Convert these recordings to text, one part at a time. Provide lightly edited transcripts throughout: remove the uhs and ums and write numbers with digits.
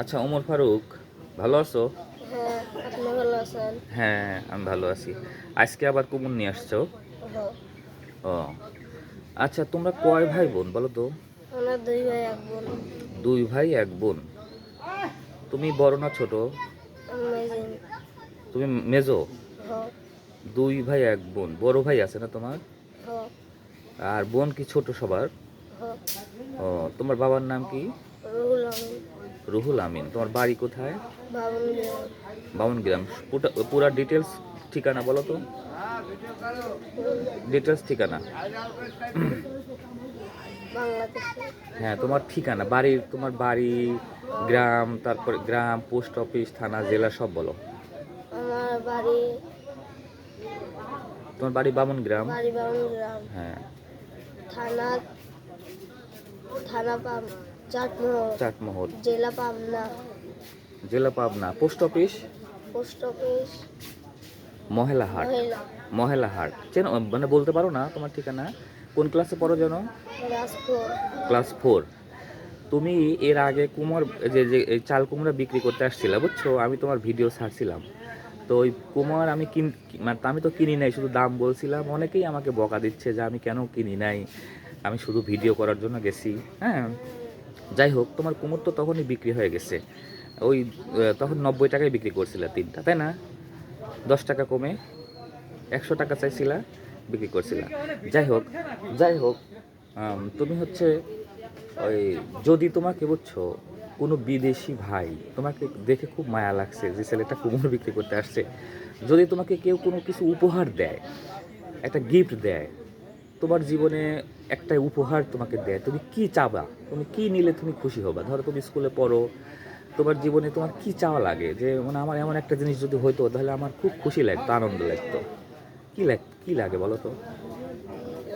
আচ্ছা, ওমর ফারুক, ভালো আছো? হ্যাঁ, আপনি ভালো আছেন? হ্যাঁ, আমি ভালো আছি। আজকে আবার কুমুর নিয়ে আসছো? হ্যাঁ, ও, আচ্ছা, তোমরা কয় ভাই বোন বলো তো? আমরা দুই ভাই এক বোন। দুই ভাই এক বোন। তুমি বড় না ছোট? আমি মেজিন। তুমি মেজো? হ্যাঁ, দুই ভাই এক বোন, বড় ভাই আছে না তোমার? হ্যাঁ, আর বোন কি ছোট সবার? হ্যাঁ। ও, তোমার বাবার নাম কি? রুহুল আমিন। রুহুল আমিন। তোমার বাড়ি কোথায়? বাবন বামনগ্রাম। পুরা ডিটেলস ঠিকানা বলো তো। ডিটেলস ঠিকানা। বাংলাদেশে। হ্যাঁ, তোমার ঠিকানা, তোমার বাড়ি, গ্রাম, তারপরে গ্রাম, পোস্ট অফিস, থানা, জেলা সব বলো। আমার বাড়ি তোমার বাড়ি বামনগ্রাম? বাড়ি বাবন গ্রাম। হ্যাঁ। থানা থানা চাটমোহর। চাটমোহর। জেলা পাবনা। জেলা Pabna. Post office? Post office Mohelahat. মহিলা। মহেলাহাট চেনো? মানে বলতে পারো না তোমার ঠিকানা? কোন ক্লাসে পড়ো যেন? রাজপুর। ক্লাস 4। তুমি এর আগে কুমোর, যে যে এই চাল কুমড়া বিক্রি করতে আসছিলা, বুঝছো? আমি তোমার ভিডিও ছাড়ছিলাম। তো ওই কুমার আমি মানে আমি তো কিনি নাই, শুধু দাম বলছিলাম। অনেকেই আমাকে বকা দিচ্ছে যে আমি কেন কিনি নাই, আমি শুধু ভিডিও করার জন্য গেছি। হ্যাঁ, যাই হোক, তোমার কুমোর তো তখনই বিক্রি হয়ে গেছে। ওই তখন 90 টাকায় বিক্রি করছিলা তিনটা, তাই না? 10 টাকা কমে 100 টাকা চাইছিলা, বিক্রি করছিলা। যাই হোক, যাই হোক, তুমি হচ্ছে ওই, যদি তোমাকে, বুঝছো, কোনো বিদেশি ভাই, তোমাকে দেখে খুব মায়া লাগছে যে ছেলেটা কুমড়ো বিক্রি করতে আসছে, যদি তোমাকে কেউ কোনো কিছু উপহার দেয়, একটা গিফট দেয়, তোমার জীবনে একটা উপহার তোমাকে দেয়, তুমি কি চাবা? তুমি কি নিলে তুমি খুশি হবা? ধরো তুমি স্কুলে পড়ো, তোমার জীবনে তোমার কি চাওয়া লাগে যে মানে আমার এমন একটা জিনিস যদি হইতো তাহলে আমার খুব খুশি লাগতো, আনন্দ লাগতো? কি লাগে বলো তো?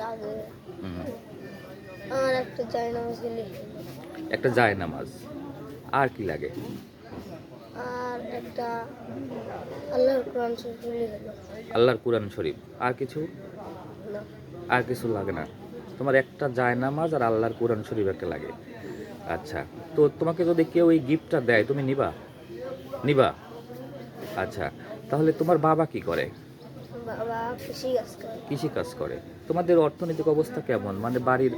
লাগে হুম, আমার একটা জায়নামাজ হলে। একটা জায়নামাজ। আর কি লাগে? আর একটা আল্লাহর কোরআন শরীফ হলে হলো। আল্লাহর কুরআন শরীফ। আর কিছু? না। আর কিছু লাগে না? তোমার একটা জায়নামাজ আর আল্লাহর কুরআন শরীফ একটা লাগে। আচ্ছা, তো তোমাকে যদি কেউ এই গিফটটা দেয়, তুমি নিবা? নিবা? আচ্ছা, তাহলে তোমার বাবা কি করে? বাবা কৃষি কাজ করে। কৃষি কাজ করে। তোমাদের অর্থনৈতিক অবস্থা কেমন? মানে বাড়ির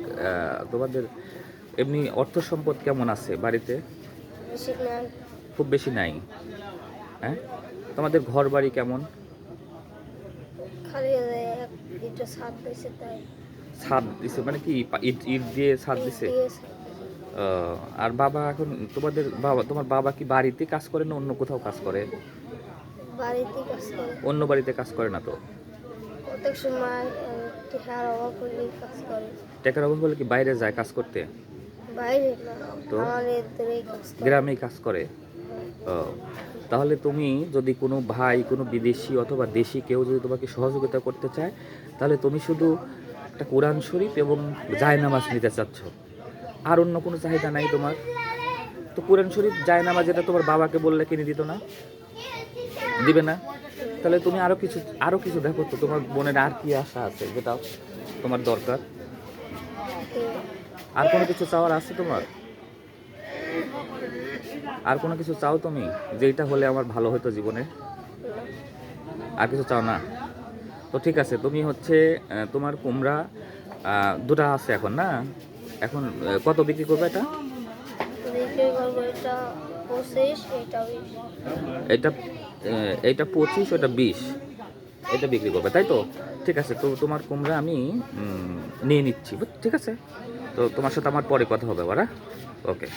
তোমাদের এমনি অর্থ সম্পদ কেমন আছে বাড়িতে? বেশি নাই। খুব বেশি নাই? হ্যাঁ। তোমাদের ঘর বাড়ি কেমন? খালি এটা ছাদ দিয়েছে তাই। ছাদ দিছে মানে কি, ইট ইট দিয়ে ছাদ ইট দিছে? দিয়েছে। আর বাবা এখন, তোমার বাবা কি বাড়িতে কাজ করে না অন্য কোথাও কাজ করে? বাড়িতে কাজ করে। অন্য বাড়িতে কাজ করে না তো? প্রত্যেক সময় টিকার অভাব হলে কাজ করে। টাকার অভাব হলে কি বাইরে যায় কাজ করতে? বাইরে না, তো আমাদের দূরেই কাজ করে। গ্রামেই কাজ করে? ও, তাহলে তুমি যদি কোনো ভাই, কোনো বিদেশি অথবা দেশি কেউ যদি তোমাকে সহযোগিতা করতে চায়, তাহলে তুমি শুধু একটা কোরআন শরীফ এবং জায়নামাজ নিতে চাচ্ছ, আর অন্য কোনো চাহিদা নাই তোমার? তো কোরআন শরীফ, জায়নামাজ, যেটা তোমার বাবাকে বললে কিনে দিত না? দিবে না? তাহলে তুমি আরো কিছু দেখো তো, তোমার বোনের আর কি আশা আছে যেটা তোমার দরকার? আর কোনো কিছু চাওয়ার আছে তোমার? আর কোনো কিছু চাও তুমি যে এটা হলে আমার ভালো হতো জীবনে? আর কিছু চাও না? তো ঠিক আছে, তুমি হচ্ছে তোমার কুমড়া দুটা আছে এখন, না? এখন কত বিক্রি করবে এটা? বিক্রি করবো এটা 25, এটা 20। এটা এইটা 25, ওটা 20, এটা বিক্রি করবে, তাই তো? ঠিক আছে, তো তোমার কুমড়া আমি নিয়ে নিচ্ছি, ঠিক আছে? তো তোমার সাথে আমার পরে কথা হবে আবার, হ্যাঁ? ওকে।